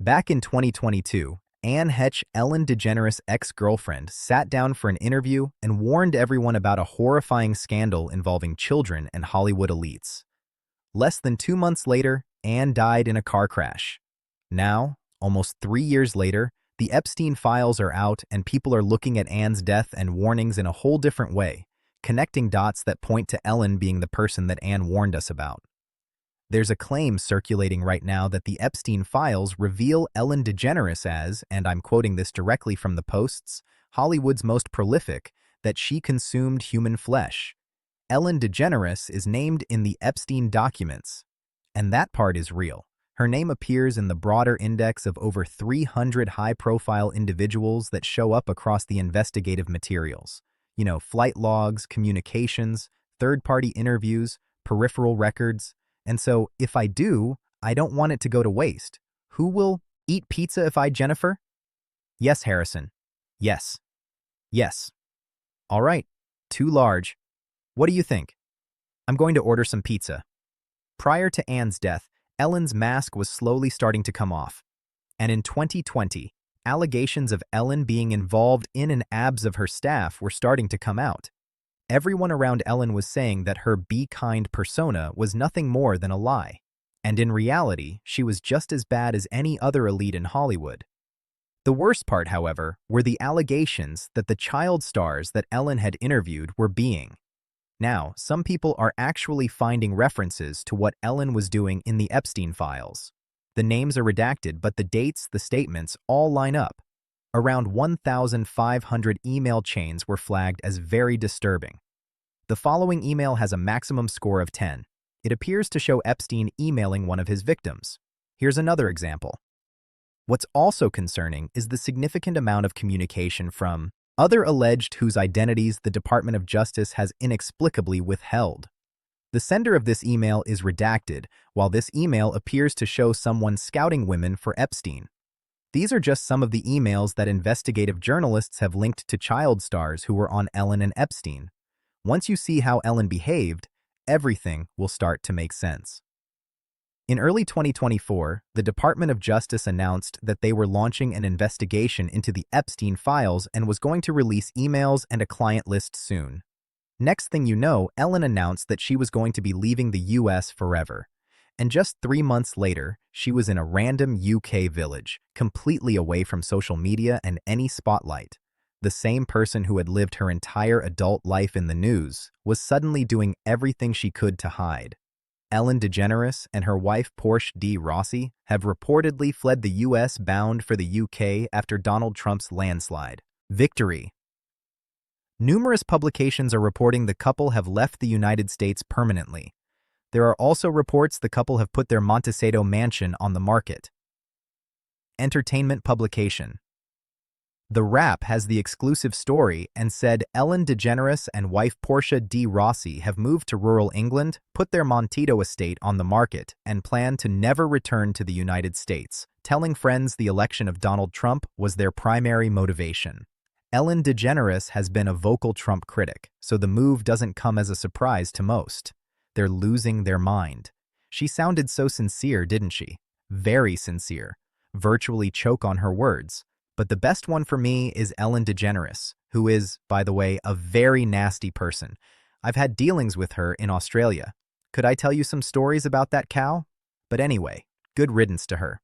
Back in 2022, Anne Heche, Ellen DeGeneres' ex-girlfriend, sat down for an interview and warned everyone about a horrifying scandal involving children and Hollywood elites. Less than 2 months later, Anne died in a car crash. Now, almost 3 years later, the Epstein files are out and people are looking at Anne's death and warnings in a whole different way, connecting dots that point to Ellen being the person that Anne warned us about. There's a claim circulating right now that the Epstein files reveal Ellen DeGeneres as, and I'm quoting this directly from the Post's, Hollywood's most prolific, that she consumed human flesh. Ellen DeGeneres is named in the Epstein documents, and that part is real. Her name appears in the broader index of over 300 high-profile individuals that show up across the investigative materials. Flight logs, communications, third-party interviews, peripheral records. And so, if I do, I don't want it to go to waste. Who will eat pizza if I, Jennifer? Yes, Harrison. Yes. Yes. All right. Too large. What do you think? I'm going to order some pizza. Prior to Anne's death, Ellen's mask was slowly starting to come off. And in 2020, allegations of Ellen being involved in and abs of her staff were starting to come out. Everyone around Ellen was saying that her be kind persona was nothing more than a lie. And in reality, she was just as bad as any other elite in Hollywood. The worst part, however, were the allegations that the child stars that Ellen had interviewed were being. Now, some people are actually finding references to what Ellen was doing in the Epstein files. The names are redacted, but the dates, the statements, all line up. Around 1,500 email chains were flagged as very disturbing. The following email has a maximum score of 10. It appears to show Epstein emailing one of his victims. Here's another example. What's also concerning is the significant amount of communication from other alleged whose identities the Department of Justice has inexplicably withheld. The sender of this email is redacted, while this email appears to show someone scouting women for Epstein. These are just some of the emails that investigative journalists have linked to child stars who were on Ellen and Epstein. Once you see how Ellen behaved, everything will start to make sense. In early 2024, the Department of Justice announced that they were launching an investigation into the Epstein files and was going to release emails and a client list soon. Next thing you know, Ellen announced that she was going to be leaving the US forever. And just 3 months later, she was in a random UK village, completely away from social media and any spotlight. The same person who had lived her entire adult life in the news was suddenly doing everything she could to hide. Ellen DeGeneres and her wife Portia de Rossi have reportedly fled the US bound for the UK after Donald Trump's landslide victory. Numerous publications are reporting the couple have left the United States permanently. There are also reports the couple have put their Montecito mansion on the market. Entertainment publication. The Wrap has the exclusive story and said Ellen DeGeneres and wife Portia de Rossi have moved to rural England, put their Montecito estate on the market, and plan to never return to the United States, telling friends the election of Donald Trump was their primary motivation. Ellen DeGeneres has been a vocal Trump critic, so the move doesn't come as a surprise to most. They're losing their mind. She sounded so sincere, didn't she? Very sincere. Virtually choke on her words. But the best one for me is Ellen DeGeneres, who is, by the way, a very nasty person. I've had dealings with her in Australia. Could I tell you some stories about that cow? But anyway, good riddance to her.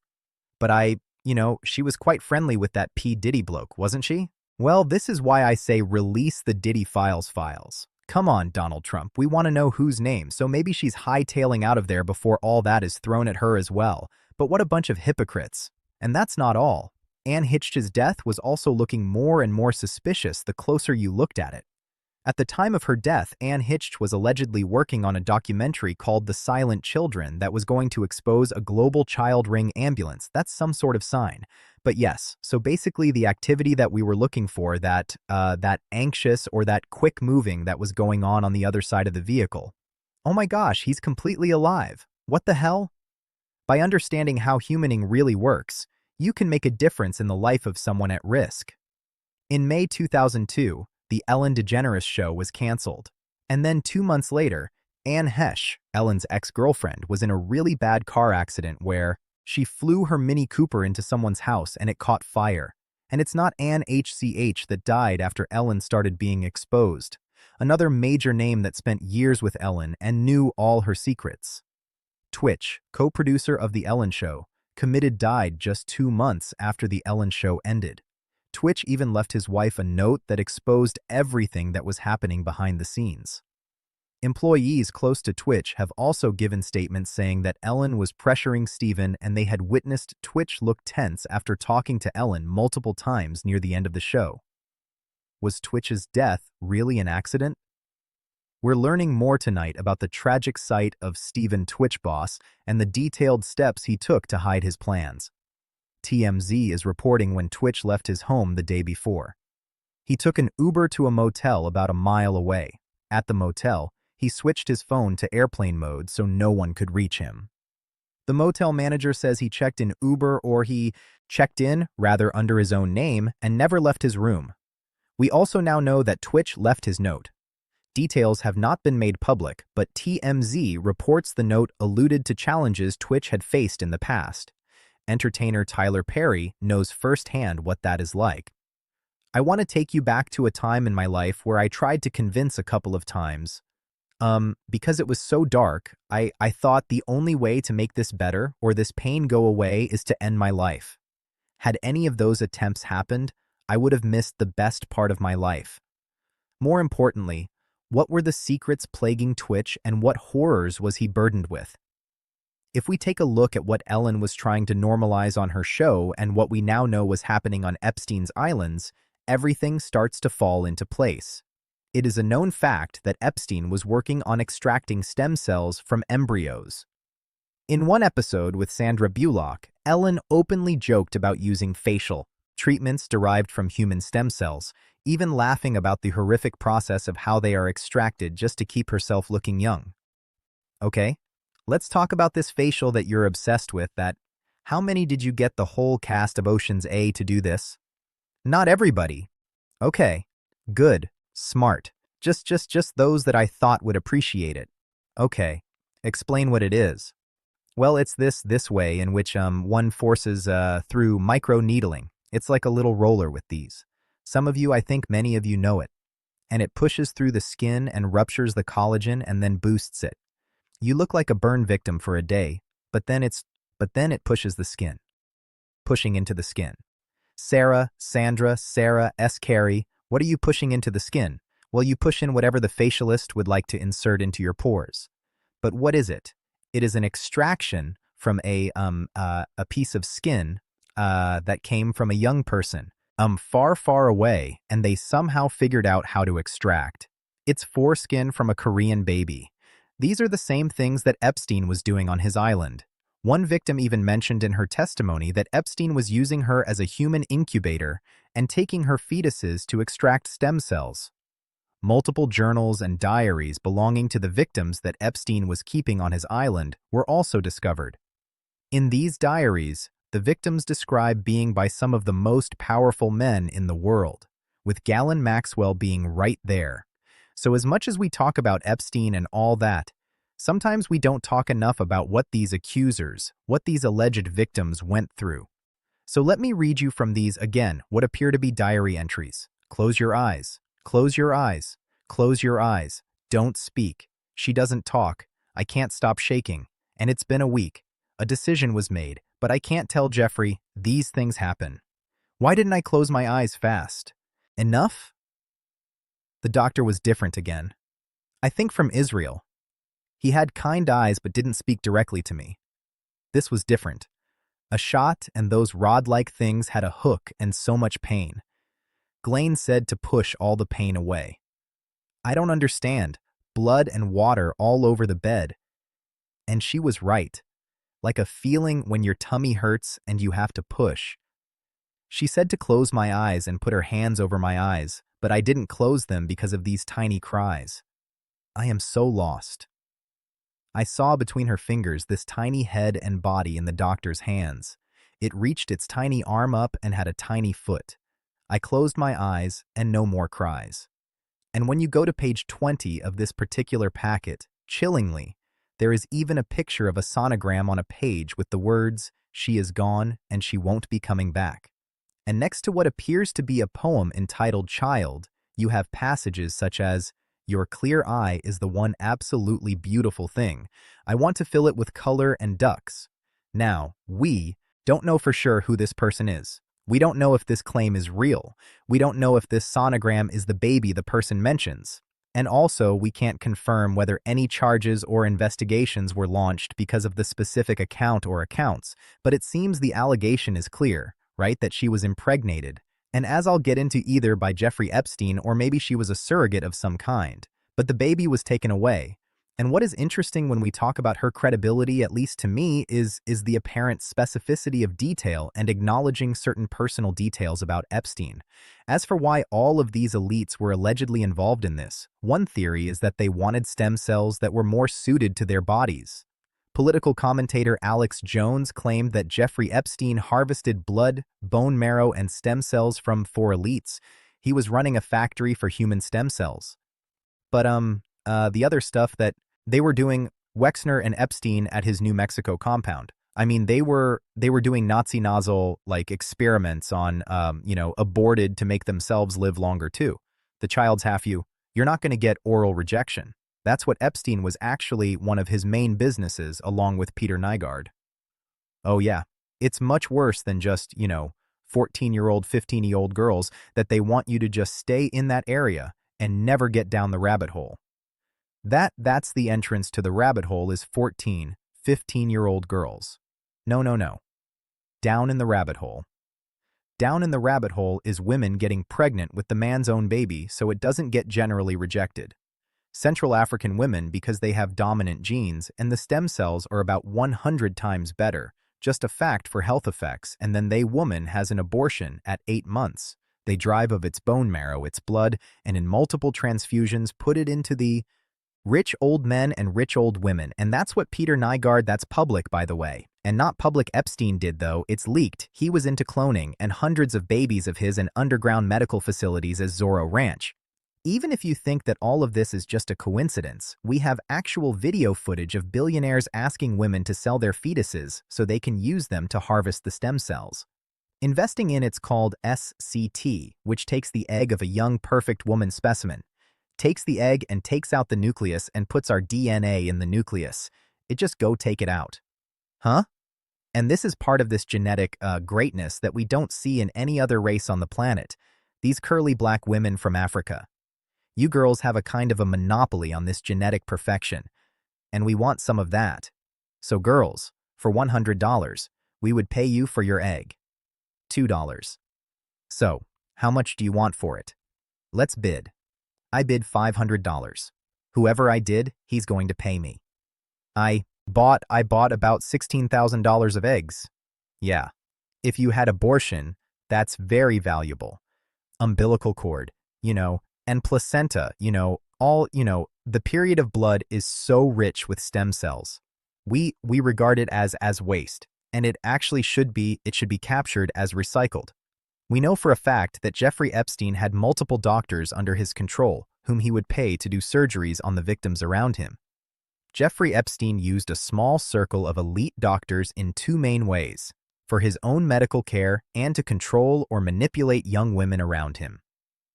But she was quite friendly with that P. Diddy bloke, wasn't she? Well, this is why I say release the Diddy files. Come on, Donald Trump, we want to know whose name, so maybe she's hightailing out of there before all that is thrown at her as well. But what a bunch of hypocrites. And that's not all. Anne Heche's death was also looking more and more suspicious the closer you looked at it. At the time of her death, Anne Heche was allegedly working on a documentary called The Silent Children that was going to expose a global child ring ambulance. That's some sort of sign. But yes, so basically the activity that we were looking for, that anxious or that quick moving that was going on the other side of the vehicle. Oh my gosh, he's completely alive. What the hell? By understanding how humaning really works, you can make a difference in the life of someone at risk. In May 2002, the Ellen DeGeneres show was canceled. And then 2 months later, Anne Heche, Ellen's ex-girlfriend, was in a really bad car accident where, She flew her Mini Cooper into someone's house and it caught fire. And it's not Anne Heche that died after Ellen started being exposed. Another major name that spent years with Ellen and knew all her secrets. Twitch, co-producer of The Ellen Show, died just 2 months after The Ellen Show ended. Twitch even left his wife a note that exposed everything that was happening behind the scenes. Employees close to Twitch have also given statements saying that Ellen was pressuring Steven and they had witnessed Twitch look tense after talking to Ellen multiple times near the end of the show. Was Twitch's death really an accident? We're learning more tonight about the tragic sight of Steven Twitch Boss and the detailed steps he took to hide his plans. TMZ is reporting when Twitch left his home the day before. He took an Uber to a motel about a mile away. At the motel, he switched his phone to airplane mode so no one could reach him. The motel manager says he checked in Uber or he checked in, rather, under his own name and never left his room. We also now know that Twitch left his note. Details have not been made public, but TMZ reports the note alluded to challenges Twitch had faced in the past. Entertainer Tyler Perry knows firsthand what that is like. I want to take you back to a time in my life where I tried to convince a couple of times. Because it was so dark, I thought the only way to make this better or this pain go away is to end my life. Had any of those attempts happened, I would have missed the best part of my life. More importantly, what were the secrets plaguing Twitch and what horrors was he burdened with? If we take a look at what Ellen was trying to normalize on her show and what we now know was happening on Epstein's Islands, everything starts to fall into place. It is a known fact that Epstein was working on extracting stem cells from embryos. In one episode with Sandra Bullock, Ellen openly joked about using facial treatments derived from human stem cells, even laughing about the horrific process of how they are extracted just to keep herself looking young. Okay, let's talk about this facial that you're obsessed with. How many did you get the whole cast of Ocean's A to do this? Not everybody. Okay, good. Smart. Just those that I thought would appreciate it. Okay. Explain what it is. Well, it's this way in which one forces through micro-needling. It's like a little roller with these. Some of you, I think many of you know it. And it pushes through the skin and ruptures the collagen and then boosts it. You look like a burn victim for a day, but then it pushes the skin. Pushing into the skin. Sarah, S. Carey, what are you pushing into the skin? Well, you push in whatever the facialist would like to insert into your pores. But what is it? It is an extraction from a piece of skin that came from a young person, far, far away, and they somehow figured out how to extract. It's foreskin from a Korean baby. These are the same things that Epstein was doing on his island. One victim even mentioned in her testimony that Epstein was using her as a human incubator and taking her fetuses to extract stem cells. Multiple journals and diaries belonging to the victims that Epstein was keeping on his island were also discovered. In these diaries, the victims describe being by some of the most powerful men in the world, with Ghislaine Maxwell being right there. So as much as we talk about Epstein and all that, sometimes we don't talk enough about what these accusers, what these alleged victims went through. So let me read you from these again, what appear to be diary entries. Close your eyes. Close your eyes. Close your eyes. Don't speak. She doesn't talk. I can't stop shaking. And it's been a week. A decision was made, but I can't tell Jeffrey. These things happen. Why didn't I close my eyes fast? Enough? The doctor was different again. I think from Israel. He had kind eyes but didn't speak directly to me. This was different. A shot and those rod-like things had a hook and so much pain. Ghislaine said to push all the pain away. I don't understand. Blood and water all over the bed. And she was right. Like a feeling when your tummy hurts and you have to push. She said to close my eyes and put her hands over my eyes, but I didn't close them because of these tiny cries. I am so lost. I saw between her fingers this tiny head and body in the doctor's hands. It reached its tiny arm up and had a tiny foot. I closed my eyes and no more cries. And when you go to page 20 of this particular packet, chillingly, there is even a picture of a sonogram on a page with the words, She is gone, and she won't be coming back. And next to what appears to be a poem entitled Child, you have passages such as, "Your clear eye is the one absolutely beautiful thing. I want to fill it with color and ducks." Now, we don't know for sure who this person is. We don't know if this claim is real. We don't know if this sonogram is the baby the person mentions. And also, we can't confirm whether any charges or investigations were launched because of the specific account or accounts, but it seems the allegation is clear, right, that she was impregnated. And as I'll get into, either by Jeffrey Epstein or maybe she was a surrogate of some kind. But the baby was taken away. And what is interesting when we talk about her credibility, at least to me, is the apparent specificity of detail and acknowledging certain personal details about Epstein. As for why all of these elites were allegedly involved in this, one theory is that they wanted stem cells that were more suited to their bodies. Political commentator Alex Jones claimed that Jeffrey Epstein harvested blood, bone marrow, and stem cells from four elites. He was running a factory for human stem cells. But the other stuff that they were doing, Wexner and Epstein at his New Mexico compound. I mean, they were doing Nazi nozzle like experiments on, aborted to make themselves live longer too. The child's half you. You're not going to get oral rejection. That's what Epstein was actually one of his main businesses, along with Peter Nygard. Oh yeah, it's much worse than just 14-year-old, 15-year-old girls that they want you to just stay in that area and never get down the rabbit hole. That's the entrance to the rabbit hole, is 14, 15-year-old girls. No. Down in the rabbit hole. Down in the rabbit hole is women getting pregnant with the man's own baby so it doesn't get generally rejected. Central African women, because they have dominant genes and the stem cells are about 100 times better, just a fact for health effects, and then woman has an abortion at 8 months. They drive of its bone marrow, its blood, and in multiple transfusions put it into the rich old men and rich old women. And that's what Peter Nygard, that's public, by the way. And not public Epstein did, though. It's leaked. He was into cloning and hundreds of babies of his in underground medical facilities as Zorro Ranch. Even if you think that all of this is just a coincidence, we have actual video footage of billionaires asking women to sell their fetuses so they can use them to harvest the stem cells. Investing in it's called SCT, which takes the egg of a young, perfect woman specimen, takes the egg and takes out the nucleus and puts our DNA in the nucleus. It just go take it out. Huh? And this is part of this genetic greatness that we don't see in any other race on the planet. These curly black women from Africa. You girls have a kind of a monopoly on this genetic perfection, and we want some of that. So girls, for $100, we would pay you for your egg. $2. So, how much do you want for it? Let's bid. I bid $500. Whoever I did, he's going to pay me. I bought about $16,000 of eggs. Yeah. If you had abortion, that's very valuable. Umbilical cord, and placenta, the period of blood is so rich with stem cells. We regard it as waste, and it actually should be captured as recycled. We know for a fact that Jeffrey Epstein had multiple doctors under his control whom he would pay to do surgeries on the victims around him. Jeffrey Epstein used a small circle of elite doctors in two main ways: for his own medical care and to control or manipulate young women around him.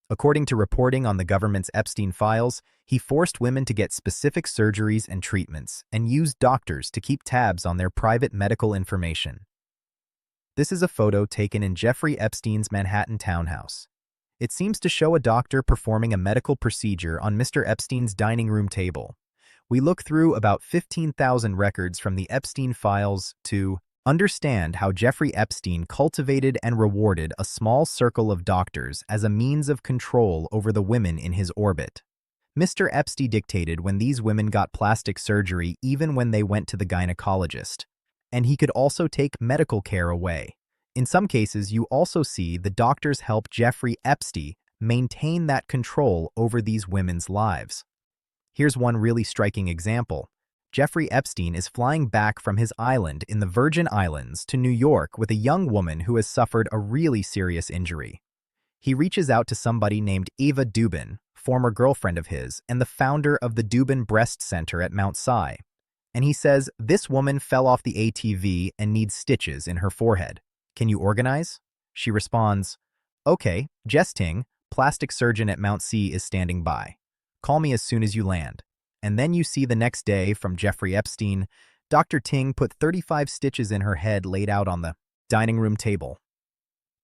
According to reporting on the government's Epstein files, he forced women to get specific surgeries and treatments and used doctors to keep tabs on their private medical information. This is a photo taken in Jeffrey Epstein's Manhattan townhouse. It seems to show a doctor performing a medical procedure on Mr. Epstein's dining room table. We look through about 15,000 records from the Epstein files to understand how Jeffrey Epstein cultivated and rewarded a small circle of doctors as a means of control over the women in his orbit. Mr. Epstein dictated when these women got plastic surgery, even when they went to the gynecologist. And he could also take medical care away. In some cases, you also see the doctors help Jeffrey Epstein maintain that control over these women's lives. Here's one really striking example. Jeffrey Epstein is flying back from his island in the Virgin Islands to New York with a young woman who has suffered a really serious injury. He reaches out to somebody named Eva Dubin, former girlfriend of his and the founder of the Dubin Breast Center at Mount Si. and he says, "This woman fell off the ATV and needs stitches in her forehead. Can you organize?" She responds, "Okay, Jess Ting, plastic surgeon at Mount C is standing by. Call me as soon as you land." And then you see the next day from Jeffrey Epstein, Dr. Ting put 35 stitches in her head laid out on the dining room table.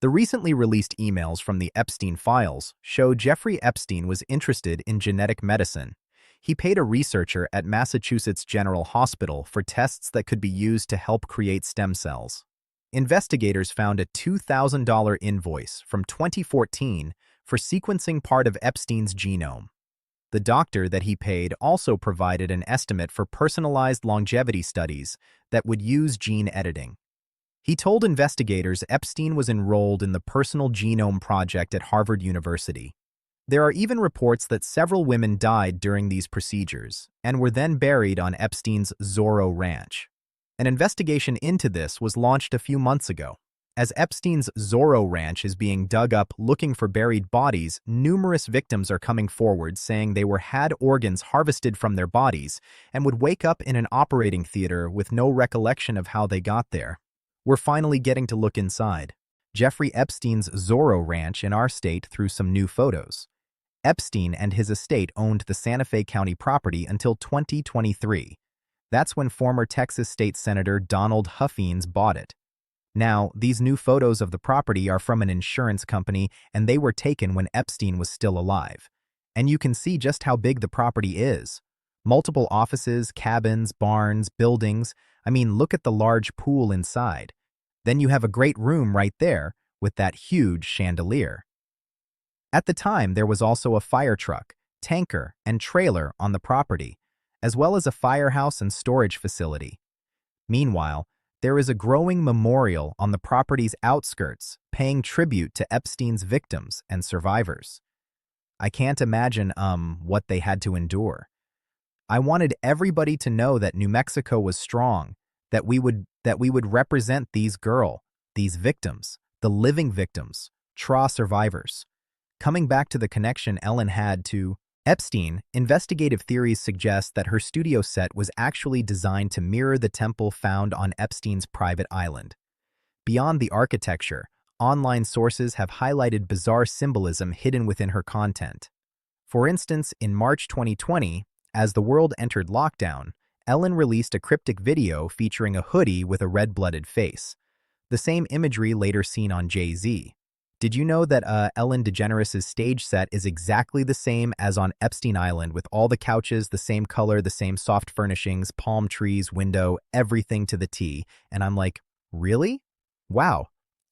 The recently released emails from the Epstein files show Jeffrey Epstein was interested in genetic medicine. He paid a researcher at Massachusetts General Hospital for tests that could be used to help create stem cells. Investigators found a $2,000 invoice from 2014 for sequencing part of Epstein's genome. The doctor that he paid also provided an estimate for personalized longevity studies that would use gene editing. He told investigators Epstein was enrolled in the Personal Genome Project at Harvard University. There are even reports that several women died during these procedures and were then buried on Epstein's Zorro Ranch. An investigation into this was launched a few months ago. As Epstein's Zorro Ranch is being dug up looking for buried bodies, numerous victims are coming forward saying they had organs harvested from their bodies and would wake up in an operating theater with no recollection of how they got there. We're finally getting to look inside Jeffrey Epstein's Zorro Ranch in our state through some new photos. Epstein and his estate owned the Santa Fe County property until 2023. That's when former Texas State Senator Donald Huffines bought it. Now, these new photos of the property are from an insurance company, and they were taken when Epstein was still alive. And you can see just how big the property is. Multiple offices, cabins, barns, buildings. I mean, look at the large pool inside. Then you have a great room right there with that huge chandelier. At the time, there was also a fire truck, tanker, and trailer on the property, as well as a firehouse and storage facility. Meanwhile, there is a growing memorial on the property's outskirts paying tribute to Epstein's victims and survivors. I can't imagine what they had to endure. I wanted everybody to know that New Mexico was strong, that we would represent these victims, the living victims, TRA survivors. Coming back to the connection Ellen had to Epstein, investigative theories suggest that her studio set was actually designed to mirror the temple found on Epstein's private island. Beyond the architecture, online sources have highlighted bizarre symbolism hidden within her content. For instance, in March 2020, as the world entered lockdown, Ellen released a cryptic video featuring a hoodie with a red-blooded face, the same imagery later seen on Jay-Z. Did you know that Ellen DeGeneres' stage set is exactly the same as on Epstein Island, with all the couches the same color, the same soft furnishings, palm trees, window, everything to the T? And I'm like, really? Wow.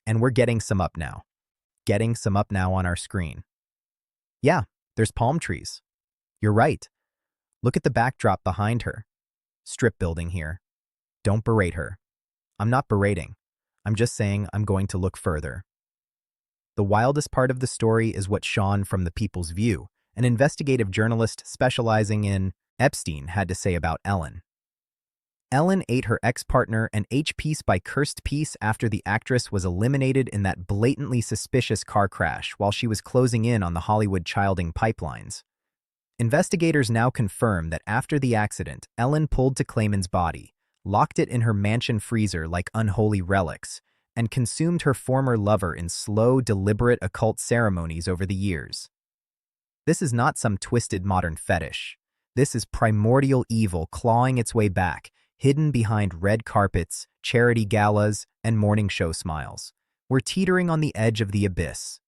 And we're getting some up now. Getting some up now on our screen. Yeah, there's palm trees. You're right. Look at the backdrop behind her. Strip building here. Don't berate her. I'm not berating. I'm just saying I'm going to look further. The wildest part of the story is what Sean from The People's View, an investigative journalist specializing in Epstein, had to say about Ellen. Ellen ate her ex-partner an H-piece by cursed piece after the actress was eliminated in that blatantly suspicious car crash while she was closing in on the Hollywood childing pipelines. Investigators now confirm that after the accident, Ellen pulled to Clayman's body, locked it in her mansion freezer like unholy relics, and consumed her former lover in slow, deliberate occult ceremonies over the years. This is not some twisted modern fetish. This is primordial evil clawing its way back, hidden behind red carpets, charity galas, and morning show smiles. We're teetering on the edge of the abyss.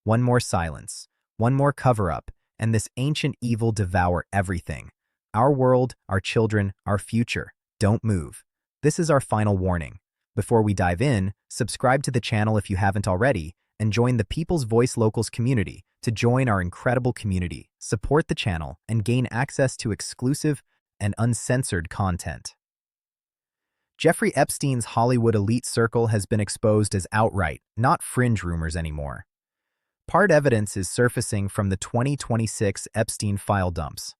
One more silence, one more cover-up, and this ancient evil devour everything. Our world, our children, our future. Don't move. This is our final warning. Before we dive in, subscribe to the channel if you haven't already, and join the People's Voice Locals community to join our incredible community, support the channel, and gain access to exclusive and uncensored content. Jeffrey Epstein's Hollywood elite circle has been exposed as outright, not fringe rumors anymore. Part evidence is surfacing from the 2026 Epstein file dumps.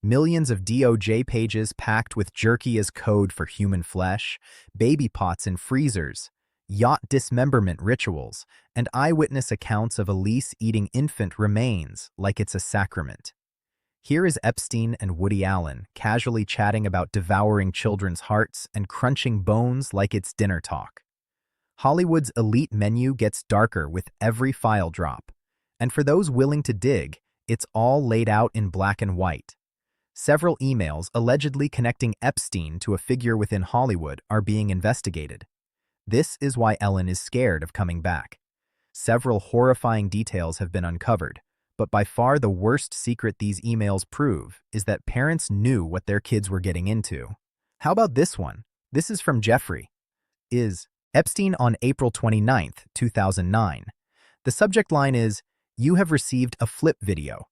Millions of DOJ pages packed with jerky as code for human flesh, baby pots in freezers, yacht dismemberment rituals, and eyewitness accounts of Elise eating infant remains like it's a sacrament. Here is Epstein and Woody Allen casually chatting about devouring children's hearts and crunching bones like it's dinner talk. Hollywood's elite menu gets darker with every file drop. And for those willing to dig, it's all laid out in black and white. Several emails allegedly connecting Epstein to a figure within Hollywood are being investigated. This is why Ellen is scared of coming back. Several horrifying details have been uncovered, but by far the worst secret these emails prove is that parents knew what their kids were getting into. How about this one? This is from Jeffrey. Is Epstein on April 29, 2009. The subject line is, "You have received a flip video."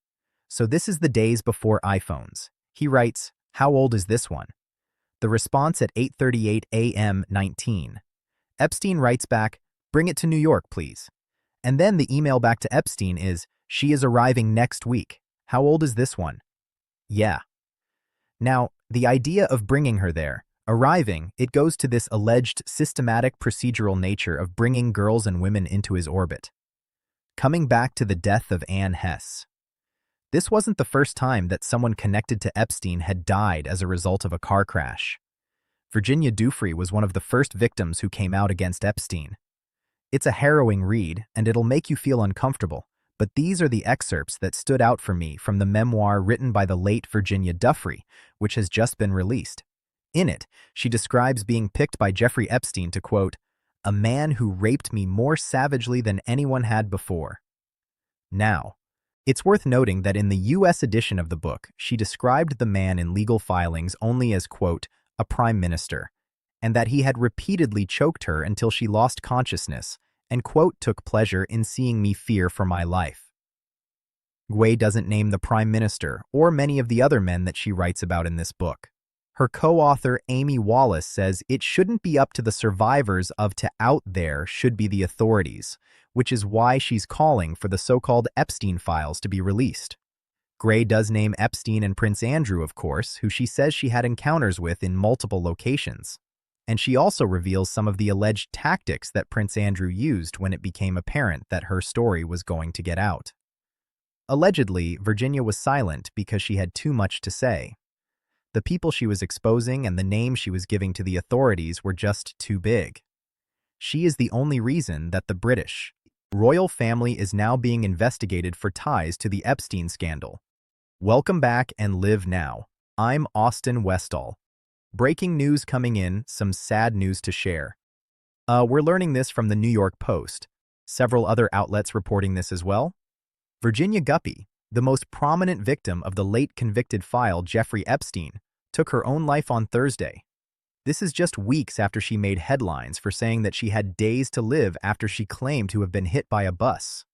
So this is the days before iPhones. He writes, "How old is this one?" The response at 8:38 a.m. 19. Epstein writes back, "Bring it to New York, please." And then the email back to Epstein is, "She is arriving next week. How old is this one?" Yeah. Now, the idea of bringing her there, arriving, it goes to this alleged systematic procedural nature of bringing girls and women into his orbit. Coming back to the death of Anne Heche. This wasn't the first time that someone connected to Epstein had died as a result of a car crash. Virginia Giuffre was one of the first victims who came out against Epstein. It's a harrowing read, and it'll make you feel uncomfortable, but these are the excerpts that stood out for me from the memoir written by the late Virginia Giuffre, which has just been released. In it, she describes being picked by Jeffrey Epstein to, quote, "a man who raped me more savagely than anyone had before." Now, it's worth noting that in the U.S. edition of the book, she described the man in legal filings only as, quote, "a prime minister," and that he had repeatedly choked her until she lost consciousness and, quote, "took pleasure in seeing me fear for my life." Gui doesn't name the prime minister or many of the other men that she writes about in this book. Her co-author Amy Wallace says it shouldn't be up to the survivors of to out there should be the authorities, which is why she's calling for the so-called Epstein files to be released. Gray does name Epstein and Prince Andrew, of course, who she says she had encounters with in multiple locations. And she also reveals some of the alleged tactics that Prince Andrew used when it became apparent that her story was going to get out. Allegedly, Virginia was silent because she had too much to say. The people she was exposing and the names she was giving to the authorities were just too big. She is the only reason that the British royal family is now being investigated for ties to the Epstein scandal. Welcome back and live now. I'm Austin Westall. Breaking news coming in, some sad news to share. We're learning this from the New York Post. Several other outlets reporting this as well. Virginia Giuffre, the most prominent victim of the late convicted file Jeffrey Epstein, took her own life on Thursday. This is just weeks after she made headlines for saying that she had days to live after she claimed to have been hit by a bus.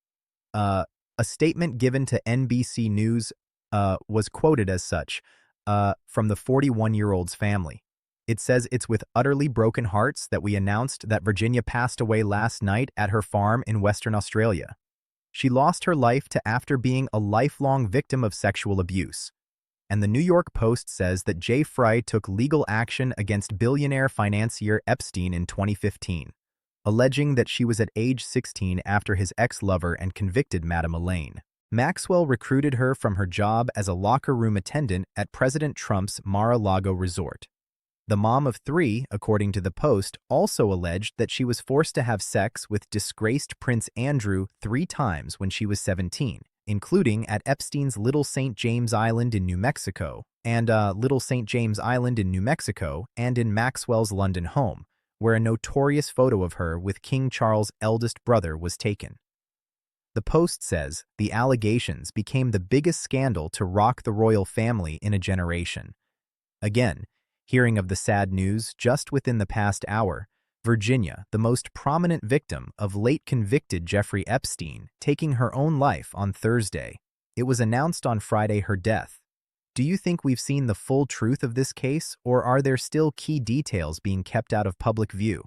A statement given to NBC News was quoted as such, from the 41-year-old's family. It says it's with utterly broken hearts that we announced that Virginia passed away last night at her farm in Western Australia. She lost her life to after being a lifelong victim of sexual abuse. And the New York Post says that Jay Fry took legal action against billionaire financier Epstein in 2015, alleging that she was at age 16 after his ex-lover and convicted Madame Elaine Maxwell recruited her from her job as a locker room attendant at President Trump's Mar-a-Lago resort. The mom of three, according to the Post, also alleged that she was forced to have sex with disgraced Prince Andrew 3 times when she was 17, including at Epstein's Little St. James Island in New Mexico and in Maxwell's London home, where a notorious photo of her with King Charles' eldest brother was taken. The Post says the allegations became the biggest scandal to rock the royal family in a generation. Again, hearing of the sad news just within the past hour, Virginia, the most prominent victim of late convicted Jeffrey Epstein, taking her own life on Thursday. It was announced on Friday her death. Do you think we've seen the full truth of this case, or are there still key details being kept out of public view?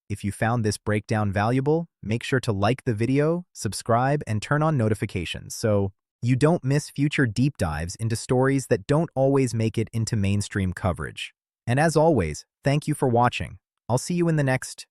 If you found this breakdown valuable, make sure to like the video, subscribe, and turn on notifications so you don't miss future deep dives into stories that don't always make it into mainstream coverage. And as always, thank you for watching. I'll see you in the next